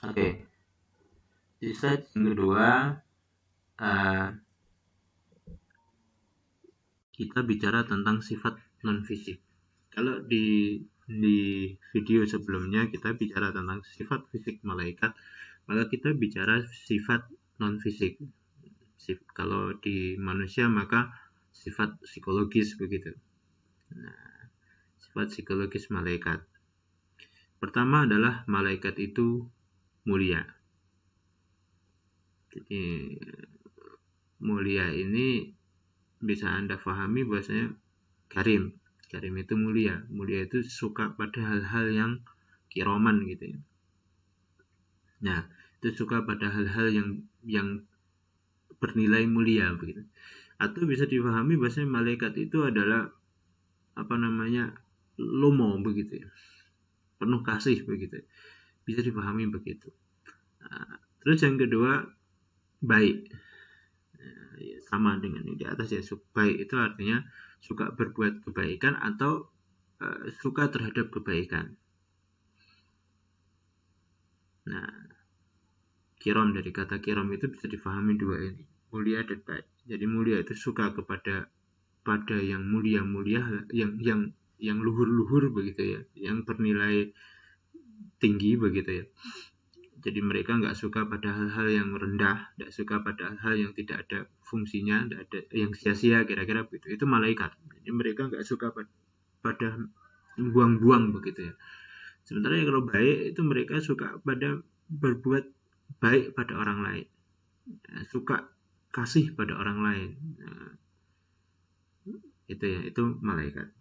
Oke, di slide yang kedua kita bicara tentang sifat non fisik. Kalau di video sebelumnya kita bicara tentang sifat fisik malaikat, maka kita bicara sifat non fisik. Kalau di manusia maka sifat psikologis begitu. Nah, sifat psikologis malaikat. Pertama adalah malaikat itu mulia. Jadi mulia ini bisa Anda pahami bahwasanya karim itu mulia itu suka pada hal-hal yang kiroman gitu ya. Nah, itu suka pada hal-hal yang bernilai mulia begitu. Atau bisa dipahami bahwasanya malaikat itu adalah lomo begitu ya, penuh kasih begitu, bisa dipahami begitu. Nah, terus yang kedua baik, sama dengan yang di atas ya. Baik itu artinya suka berbuat kebaikan atau suka terhadap kebaikan. Nah, kiram, dari kata kiram itu bisa difahami dua ini, mulia dan baik. Jadi mulia itu suka kepada yang mulia-mulia, yang luhur-luhur begitu ya, yang bernilai tinggi begitu ya. Jadi mereka nggak suka pada hal-hal yang rendah, nggak suka pada hal yang tidak ada fungsinya, nggak ada yang sia-sia, kira-kira begitu. Itu malaikat. Jadi mereka nggak suka pada buang-buang begitu ya. Sementara kalau baik itu mereka suka pada berbuat baik pada orang lain, suka kasih pada orang lain. Nah, itu ya, itu malaikat.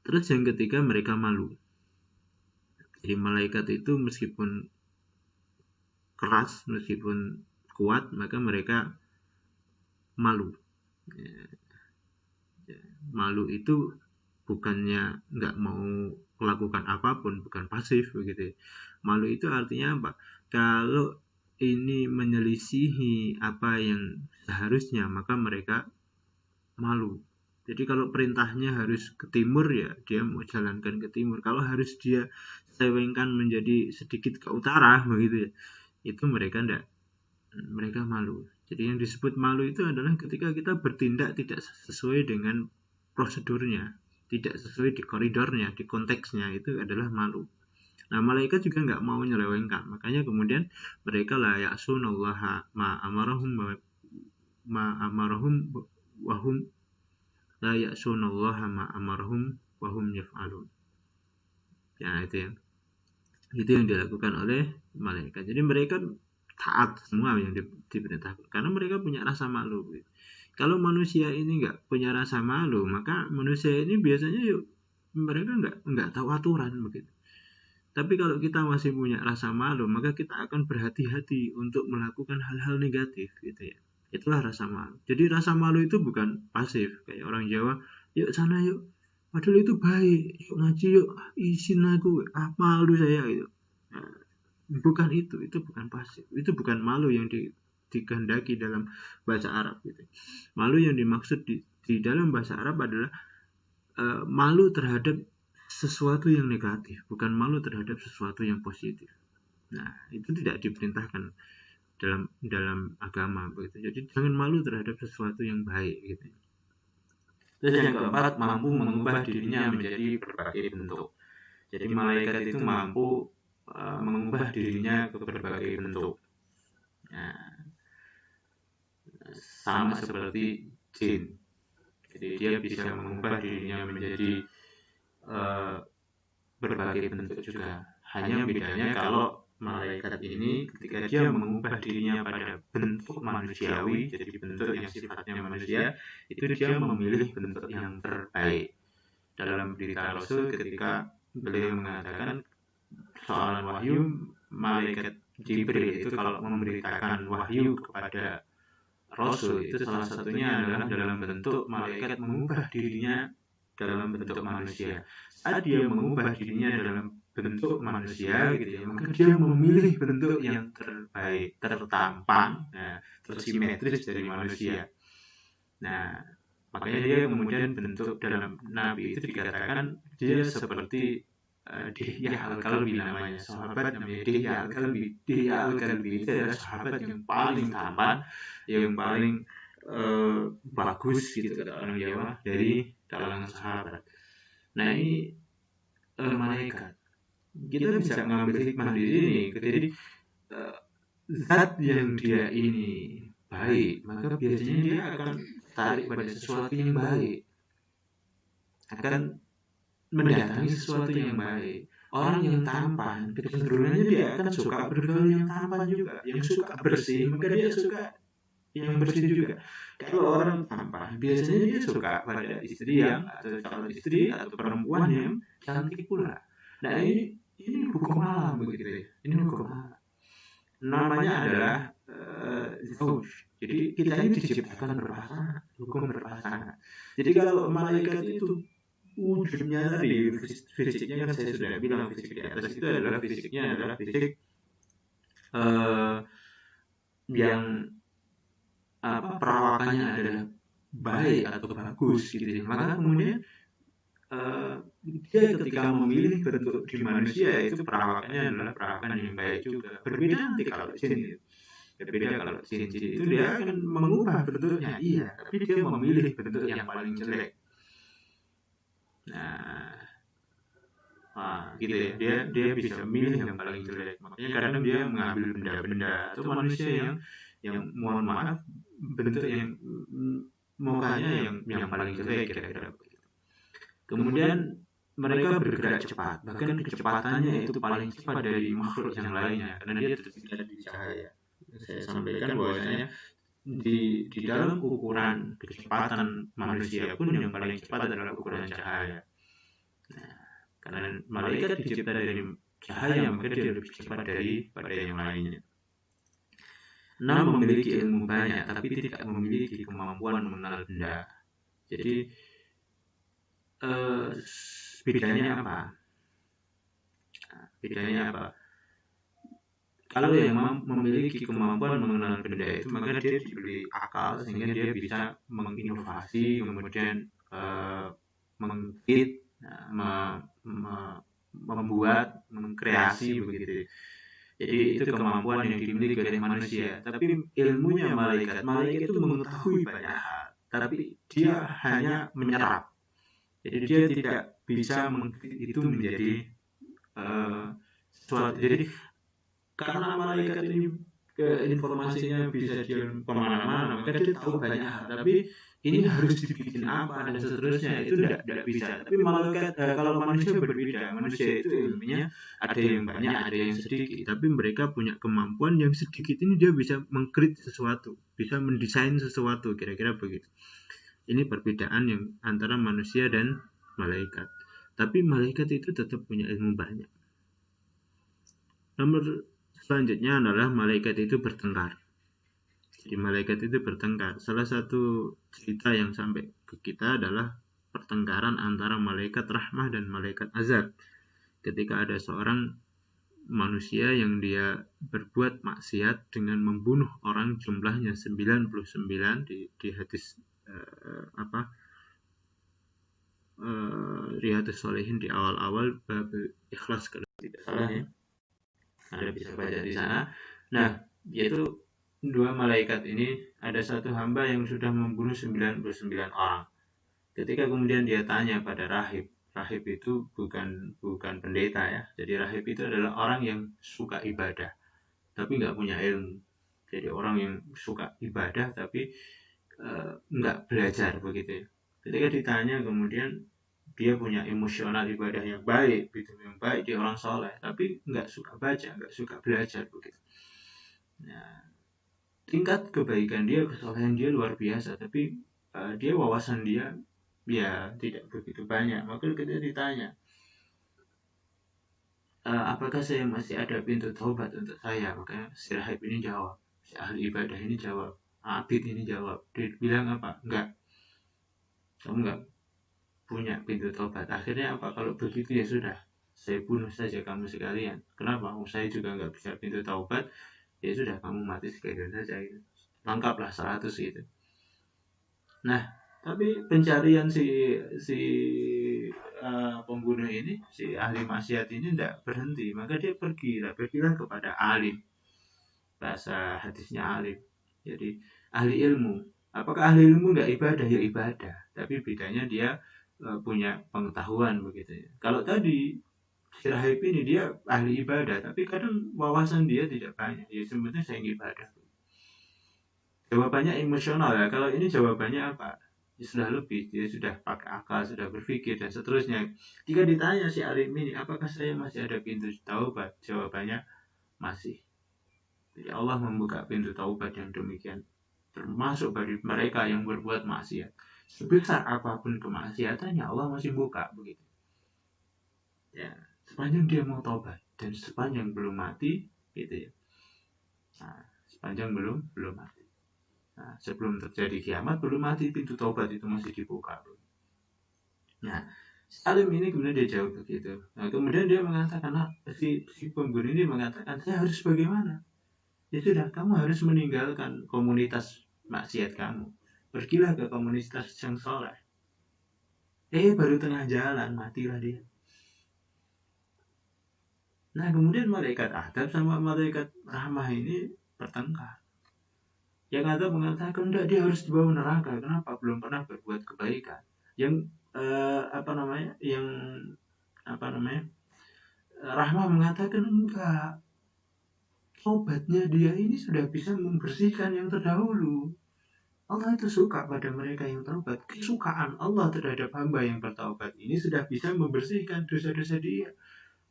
Terus yang ketiga, mereka malu. Jadi malaikat itu meskipun keras, meskipun kuat, maka mereka malu. Malu itu bukannya nggak mau melakukan apapun, bukan pasif begitu. Malu itu artinya apa? Kalau ini menyelisihi apa yang seharusnya, maka mereka malu. Jadi kalau perintahnya harus ke timur, ya dia mau jalankan ke timur. Kalau harus dia selewengkan menjadi sedikit ke utara begitu ya, itu mereka malu. Jadi yang disebut malu itu adalah ketika kita bertindak tidak sesuai dengan prosedurnya, tidak sesuai di koridornya, di konteksnya, itu adalah malu. Nah, malaikat juga nggak mau nyelewengkan, makanya kemudian mereka la ya'sunallaha ma amarahum wahum la ya'sunallaha ma amarahum wahum yaf'alun. Ya, itu yang dilakukan oleh malaikat. Jadi mereka taat semua yang diperintahkan karena mereka punya rasa malu. Kalau manusia ini nggak punya rasa malu, maka manusia ini biasanya mereka nggak tahu aturan begitu. Tapi kalau kita masih punya rasa malu, maka kita akan berhati-hati untuk melakukan hal-hal negatif gitu ya. Itulah rasa malu. Jadi rasa malu itu bukan pasif kayak orang Jawa, yuk sana yuk, padahal itu baik, yuk ngaji yuk, izin aku, malu saya gitu. Nah, bukan itu bukan pasif, itu bukan malu yang dikehendaki dalam bahasa Arab gitu. Malu yang dimaksud di dalam bahasa Arab adalah malu terhadap sesuatu yang negatif, bukan malu terhadap sesuatu yang positif. Nah, itu tidak diperintahkan dalam agama begitu. Jadi jangan malu terhadap sesuatu yang baik gitu. Terus yang keempat, mampu mengubah dirinya menjadi berbagai bentuk. Jadi malaikat itu mampu mengubah dirinya ke berbagai bentuk. Nah, sama seperti jin. Jadi dia bisa mengubah dirinya menjadi berbagai bentuk juga. Hanya bedanya kalau malaikat ini ketika dia mengubah dirinya pada bentuk manusiawi, jadi bentuk yang sifatnya manusia, itu dia memilih bentuk yang terbaik. Dalam berita Rasul ketika beliau mengatakan soal wahyu, malaikat Jibril itu kalau memberitakan wahyu kepada Rasul itu salah satunya adalah dalam bentuk malaikat mengubah dirinya dalam bentuk manusia. Saat dia mengubah dirinya dalam bentuk manusia gitu ya, maka dia memilih bentuk yang terbaik, tertampang, tersimetris dari manusia. Nah, makanya dia kemudian bentuk dalam Nabi itu dikatakan dia seperti Dihya Al-Kalbi namanya, sahabat namanya Dihya Al-Kalbi. Dihya Al-Kalbi itu adalah sahabat yang paling tampan, yang paling bagus gitu kata orang Jawa dari kalangan sahabat. Nah ini malaikat. Kita bisa mengambil hikmah di sini. Jadi zat yang dia ini baik, maka biasanya dia akan tarik pada sesuatu yang baik, akan mendatangi sesuatu yang baik. Orang yang tampan, kecenderungannya dia akan suka bergaul yang tampan juga, yang suka bersih, maka dia suka yang bersih juga. Kalau orang tampan, biasanya dia suka pada istri yang atau calon istri atau perempuan yang cantik pula. Nah ini hukum alam begitu ya. Ini hukum alam. Namanya adalah zauj. Jadi kita ini diciptakan berpasangan, hukum berpasangan. Jadi kalau malaikat itu wujudnya tadi fisiknya kan saya sudah bilang, fisik di atas itu adalah fisiknya adalah fisik yang perawakannya adalah baik atau bagus gitu ya. Maka kemudian dia ketika memilih bentuk di manusia itu perawakannya adalah perawakan yang baik juga. Berbeda nanti kalau jin, berbeda kalau jin itu dia akan mengubah bentuknya, iya, tapi dia memilih bentuk yang paling jelek. Nah, gitu ya. Dia bisa memilih yang paling jelek. Makanya kadang dia mengambil benda-benda atau manusia yang mohon maaf bentuk yang mukanya yang paling jelek kira-kira begitu. Kemudian mereka bergerak cepat, bahkan kecepatannya itu paling cepat dari makhluk yang lainnya karena dia tertinggal di cahaya. Saya sampaikan bahwasanya di dalam ukuran kecepatan manusia pun yang paling cepat adalah ukuran cahaya. Nah, karena malaikat dicipta dari cahaya, maka dia lebih cepat daripada yang lainnya. Memiliki ilmu banyak, tapi tidak memiliki kemampuan mengenal benda. Jadi bedanya apa? Kalau yang memiliki kemampuan mengenal benda itu, maka dia diberi akal sehingga dia bisa menginovasi, kemudian mengkreat, membuat, mengkreasi begitu. Jadi itu kemampuan yang dimiliki oleh manusia. Tapi ilmunya malaikat itu mengetahui banyak hal, tapi dia hanya menyerap. Jadi dia tidak bisa itu menjadi sesuatu. Jadi karena malaikat ini informasinya bisa dia kemana-mana, maka dia tahu banyak hal. Tapi ini harus dibikin apa dan seterusnya itu tidak bisa. Tapi malaikat kalau manusia berbeda. Manusia itu ilmunya ada yang banyak, ada yang sedikit. Tapi mereka punya kemampuan yang sedikit ini dia bisa mengkreat sesuatu, bisa mendesain sesuatu, kira-kira begitu. Ini perbedaan yang antara manusia dan malaikat. Tapi malaikat itu tetap punya ilmu banyak. Nomor selanjutnya adalah malaikat itu bertengkar. Jadi malaikat itu bertengkar. Salah satu cerita yang sampai ke kita adalah pertengkaran antara malaikat rahmah dan malaikat azab. Ketika ada seorang manusia yang dia berbuat maksiat dengan membunuh orang jumlahnya 99 di hadis Riyadhus Shalihin di awal-awal bab ikhlas kalau tidak salah ya. Anda bisa baca di sana. Nah, yaitu dua malaikat ini, ada satu hamba yang sudah membunuh 99 orang. Ketika kemudian dia tanya pada rahib itu bukan pendeta ya. Jadi rahib itu adalah orang yang suka ibadah tapi nggak punya ilmu. Jadi orang yang suka ibadah tapi nggak belajar begitu ya. Ketika ditanya kemudian dia punya emosional ibadah yang baik, gitu, yang baik, dia orang soleh, tapi nggak suka baca, nggak suka belajar begitu. Nah, tingkat kebaikan dia, kesolehan dia luar biasa, tapi dia wawasan dia ya tidak begitu banyak. Maka kita ditanya, apakah saya masih ada pintu taubat untuk saya? Maka si rahib ini jawab, si ahli ibadah ini jawab, abid ini jawab, dia bilang apa? Enggak, kamu enggak punya pintu taubat. Akhirnya apa? Kalau begitu ya sudah, saya bunuh saja kamu sekalian. Kenapa? Saya juga nggak bisa pintu taubat. Ya sudah, kamu mati sekalian saja gitu. Lengkaplah 100 gitu. Nah, Tapi pencarian si pembunuh ini, si ahli maksiat ini tidak berhenti, maka dia pergilah kepada alim, bahasa hadisnya alim. Jadi ahli ilmu. Apakah ahli ilmu nggak ibadah? Ya ibadah. Tapi bedanya dia punya pengetahuan begitu ya. Kalau tadi si rahib ini dia ahli ibadah, tapi kadang wawasan dia tidak banyak. Ya sebetulnya saya ibadah. Jawabannya emosional ya. Kalau ini jawabannya apa? Ya, sudah lebih, dia sudah pakai akal, sudah berpikir dan seterusnya. Jika ditanya si alim ini, apakah saya masih ada pintu taubat? Jawabannya masih. Jadi Allah membuka pintu taubat yang demikian, termasuk bagi mereka yang berbuat maksiat. Sebesar apapun kemaksiatannya, Allah masih buka begitu. Ya, sepanjang dia mau taubat dan sepanjang belum mati, gitu ya. Nah, sepanjang belum mati. Nah, sebelum terjadi kiamat belum mati, pintu taubat itu masih dibuka. Nah, Salim ini kemudian dia jawab begitu. Nah, kemudian dia mengatakan, si pembunuh ini mengatakan, saya harus bagaimana? Ya sudah, kamu harus meninggalkan komunitas maksiat kamu. Pergilah ke komunitas yang soleh. Baru tengah jalan, matilah dia. Nah, kemudian malaikat adab sama malaikat rahmah ini bertengkar. Yang ada mengatakan enggak, dia harus dibawa neraka. Kenapa? Belum pernah berbuat kebaikan. Yang Rahmah mengatakan enggak. Tobatnya dia ini sudah bisa membersihkan yang terdahulu. Allah itu suka pada mereka yang taubat. Kesukaan Allah terhadap hamba yang bertaubat ini sudah bisa membersihkan dosa-dosa dia.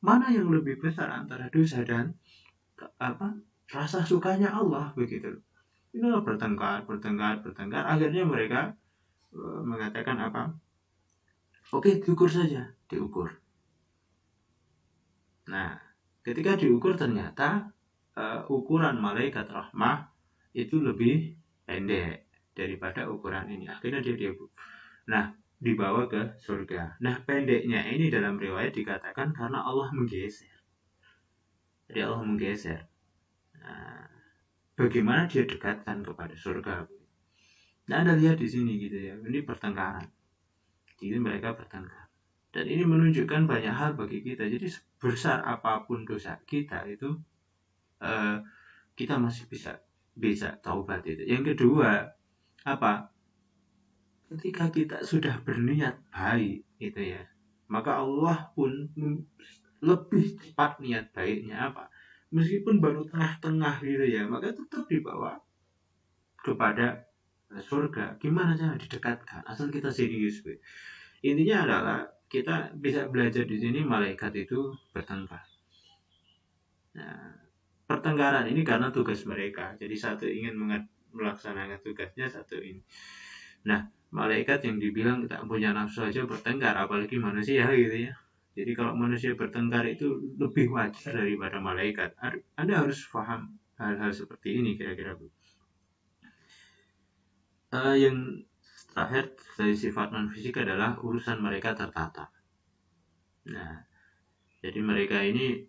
Mana yang lebih besar antara dosa dan rasa sukanya Allah begitu. Inilah bertengkar. Akhirnya mereka mengatakan apa? Oke, diukur saja, diukur. Nah, ketika diukur ternyata ukuran malaikat rahmah itu lebih pendek daripada ukuran ini. Akhirnya dia nah, dibawa ke surga. Nah, pendeknya ini dalam riwayat dikatakan karena Allah menggeser. Jadi Allah menggeser. Nah, bagaimana dia dekatkan kepada surga? Nah, Anda lihat di sini gitu ya. Ini pertengkaran. Jadi mereka bertengkar. Dan ini menunjukkan banyak hal bagi kita. Jadi sebesar apapun dosa kita itu kita masih bisa taubat itu. Yang kedua, apa? Ketika kita sudah berniat baik gitu ya, maka Allah pun lebih cepat niat baiknya apa? Meskipun baru tengah-tengah gitu ya, maka tetap dibawa kepada surga. Gimana cara didekatkan? Asal kita serius. Intinya adalah kita bisa belajar di sini malaikat itu bertengkar. Nah, pertengkaran ini karena tugas mereka. Jadi satu ingin melaksanakan tugasnya, satu ini. Nah, malaikat yang dibilang tak punya nafsu aja bertengkar, apalagi manusia gitu ya. Jadi kalau manusia bertengkar itu lebih wajar daripada malaikat. Anda harus paham hal-hal seperti ini kira-kira. Yang terakhir dari sifat non fisik adalah urusan mereka tertata. Nah, jadi mereka ini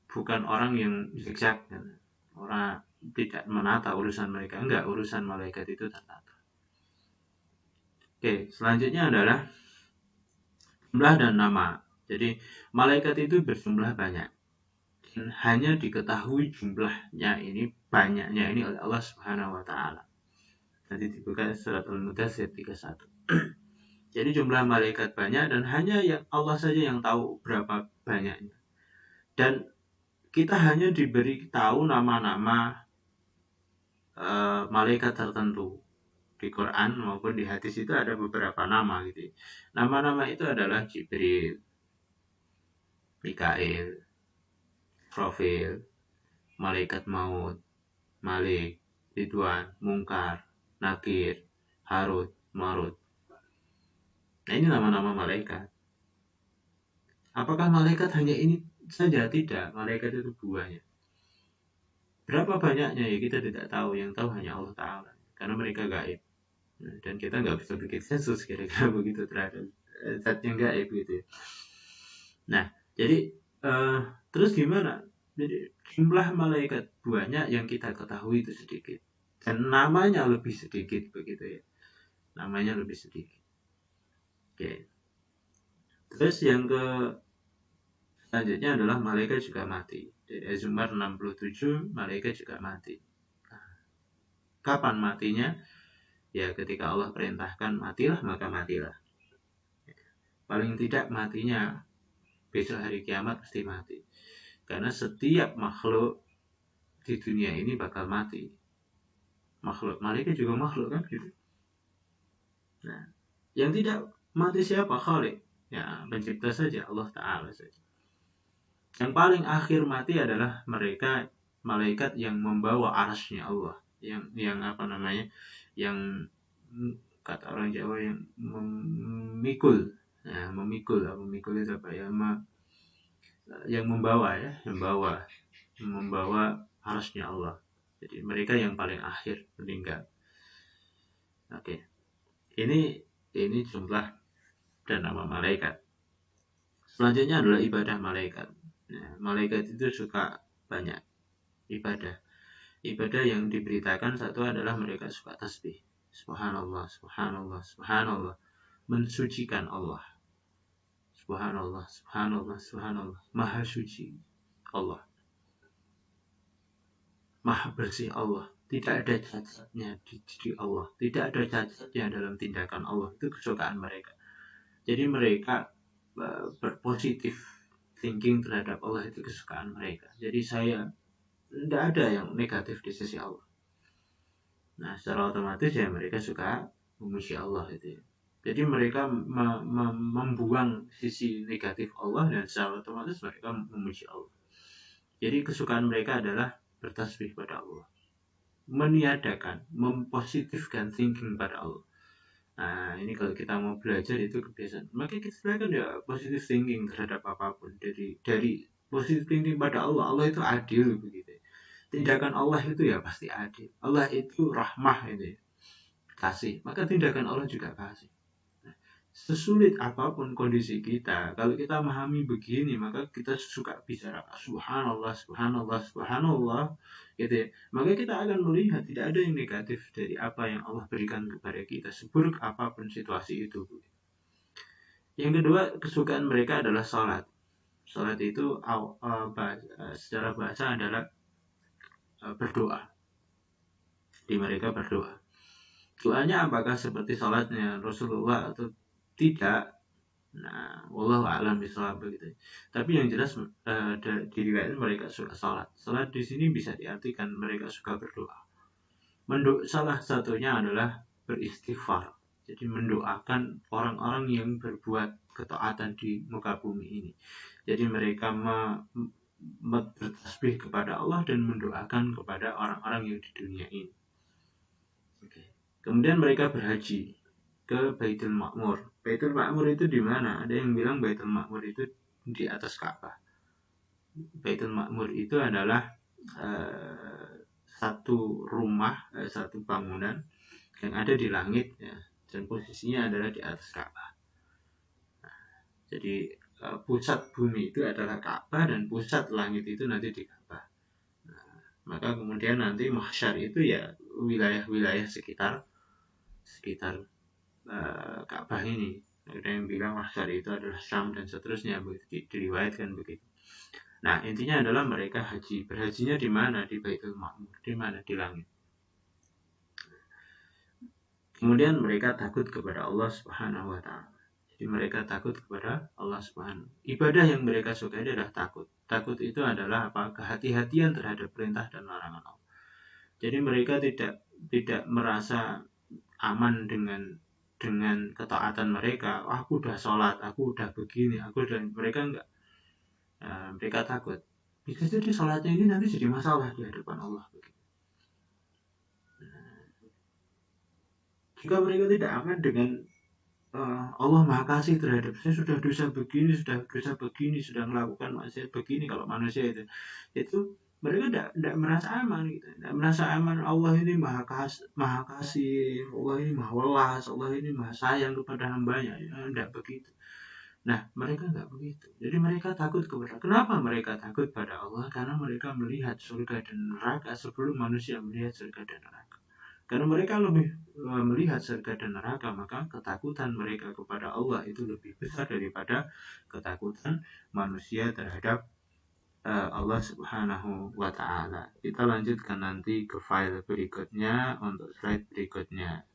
bukan orang yang zigzag, orang tidak menata urusan mereka. Enggak, urusan malaikat itu tertata. Oke, selanjutnya adalah jumlah dan nama. Jadi malaikat itu berjumlah banyak. Dan hanya diketahui jumlahnya ini, banyaknya ini oleh Allah Subhanahu wa taala. Nanti dibuka surat Al-Mudaththir 31. Jadi jumlah malaikat banyak dan hanya yang Allah saja yang tahu berapa banyaknya. Dan kita hanya diberi tahu nama-nama malaikat tertentu. Di Quran maupun di hadis itu ada beberapa nama gitu. Nama-nama itu adalah Jibril, Mikail, Israfil, malaikat maut, Malik, Ridwan, Mungkar, Nakir, Harut, Marut. Nah, ini nama-nama malaikat. Apakah malaikat hanya ini saja? Tidak, malaikat itu banyak. Berapa banyaknya ya kita tidak tahu, yang tahu hanya Allah Ta'ala. Karena mereka gaib. Nah, dan kita nggak bisa bikin sensus kira-kira begitu terhadap zat yang gaib gitu. Nah, jadi terus gimana? Jadi jumlah malaikat banyak, yang kita ketahui itu sedikit. dan namanya lebih sedikit begitu ya, namanya lebih sedikit. Oke. Terus yang selanjutnya adalah malaikat juga mati. Dari Az-Zumar 67 malaikat juga mati. Kapan matinya? Ya ketika Allah perintahkan matilah maka matilah. Paling tidak matinya besok hari kiamat pasti mati. Karena setiap makhluk di dunia ini bakal mati. Makhluk malaikat juga makhluk kan gitu. Nah, yang tidak mati siapa? Khalik. Ya, pencipta saja, Allah Ta'ala saja. Yang paling akhir mati adalah mereka malaikat yang membawa arasnya Allah, yang apa namanya, yang kata orang Jawa yang memikul. Nah, memikul itu apa ya? Yang membawa ya, membawa arasnya Allah. Jadi mereka yang paling akhir meninggal. Oke. Ini jumlah dan nama malaikat. Selanjutnya adalah ibadah malaikat. Nah, malaikat itu suka banyak ibadah. Ibadah yang diberitakan satu adalah mereka suka tasbih. Subhanallah, subhanallah, subhanallah. Mensucikan Allah. Subhanallah, subhanallah, subhanallah. Maha suci Allah. Maha bersih Allah. Tidak ada cacatnya di diri Allah. Tidak ada cacatnya dalam tindakan Allah. Itu kesukaan mereka. Jadi mereka berpositif thinking terhadap Allah, itu kesukaan mereka. Jadi tidak ada yang negatif di sisi Allah. Nah, secara otomatis ya mereka suka memuji Allah itu ya. Jadi mereka membuang sisi negatif Allah dan secara otomatis mereka memuji Allah. Jadi kesukaan mereka adalah bertasbih pada Allah, meniadakan, mempositifkan thinking pada Allah. Nah, ini kalau kita mau belajar itu kebiasaan. Maka kita silakan ya positive thinking terhadap apapun. Dari positive thinking pada Allah. Allah itu adil begitu. Tindakan Allah itu ya pasti adil. Allah itu rahmah itu ya. Kasih. Maka tindakan Allah juga kasih. Nah, sesulit apapun kondisi kita, kalau kita memahami begini, maka kita suka bicara subhanallah, subhanallah, subhanallah. Gitu ya. Maka kita akan melihat tidak ada yang negatif dari apa yang Allah berikan kepada kita, seburuk apapun situasi itu. Yang kedua, kesukaan mereka adalah sholat. Sholat itu secara bahasa adalah berdoa. Di mereka berdoa. Doanya apakah seperti sholatnya Rasulullah atau tidak? Nah, wallahu a'lam bishawab begitu. Tapi yang jelas diriwayatkan mereka suka salat. Salat di sini bisa diartikan mereka suka berdoa. Salah satunya adalah beristighfar. Jadi mendoakan orang-orang yang berbuat ketaatan di muka bumi ini. Jadi mereka bertasbih kepada Allah dan mendoakan kepada orang-orang yang di dunia ini. Oke. Kemudian mereka berhaji ke Baitul Ma'mur. Baitul Ma'mur itu di mana? Ada yang bilang Baitul Ma'mur itu di atas Ka'bah. Baitul Ma'mur itu adalah satu rumah, satu bangunan yang ada di langit ya, dan posisinya adalah di atas Ka'bah. Nah, jadi pusat bumi itu adalah Ka'bah dan pusat langit itu nanti di Ka'bah. Nah, maka kemudian nanti mahsyar itu ya wilayah-wilayah sekitar Ka'bah ini. Ada yang bilang mahsyar itu adalah Syam dan seterusnya, diriwayatkan begitu. Nah, intinya adalah mereka haji. Berhajinya di mana? Di Baitul Ma'mur. Di mana? Di langit. Kemudian mereka takut kepada Allah Subhanahu wa taala. Jadi mereka takut kepada Allah Subhanahu. Ibadah yang mereka sukai adalah takut. Takut itu adalah apa? Kehati-hatian terhadap perintah dan larangan Allah. Jadi mereka tidak merasa aman dengan ketaatan mereka. Aku udah sholat, aku udah begini, mereka enggak. Mereka takut. Bisa jadi sholatnya ini nanti jadi masalah di hadapan Allah. Jika mereka tidak aman dengan Allah Maha Kasih terhadap saya, sudah dosa begini, sudah melakukan maksiat begini, kalau manusia itu mereka tidak merasa aman gitu. Tidak merasa aman. Allah ini maha kasih, Allah ini maha welas, Allah ini maha sayang kepada hambanya. Tidak begitu. Nah, mereka tidak begitu. Jadi mereka takut kepada. Kenapa mereka takut pada Allah? Karena mereka melihat surga dan neraka sebelum manusia melihat surga dan neraka. Karena mereka lebih melihat surga dan neraka, maka ketakutan mereka kepada Allah itu lebih besar daripada ketakutan manusia terhadap Allah Subhanahu wa Ta'ala. Kita lanjutkan nanti ke file berikutnya untuk slide berikutnya.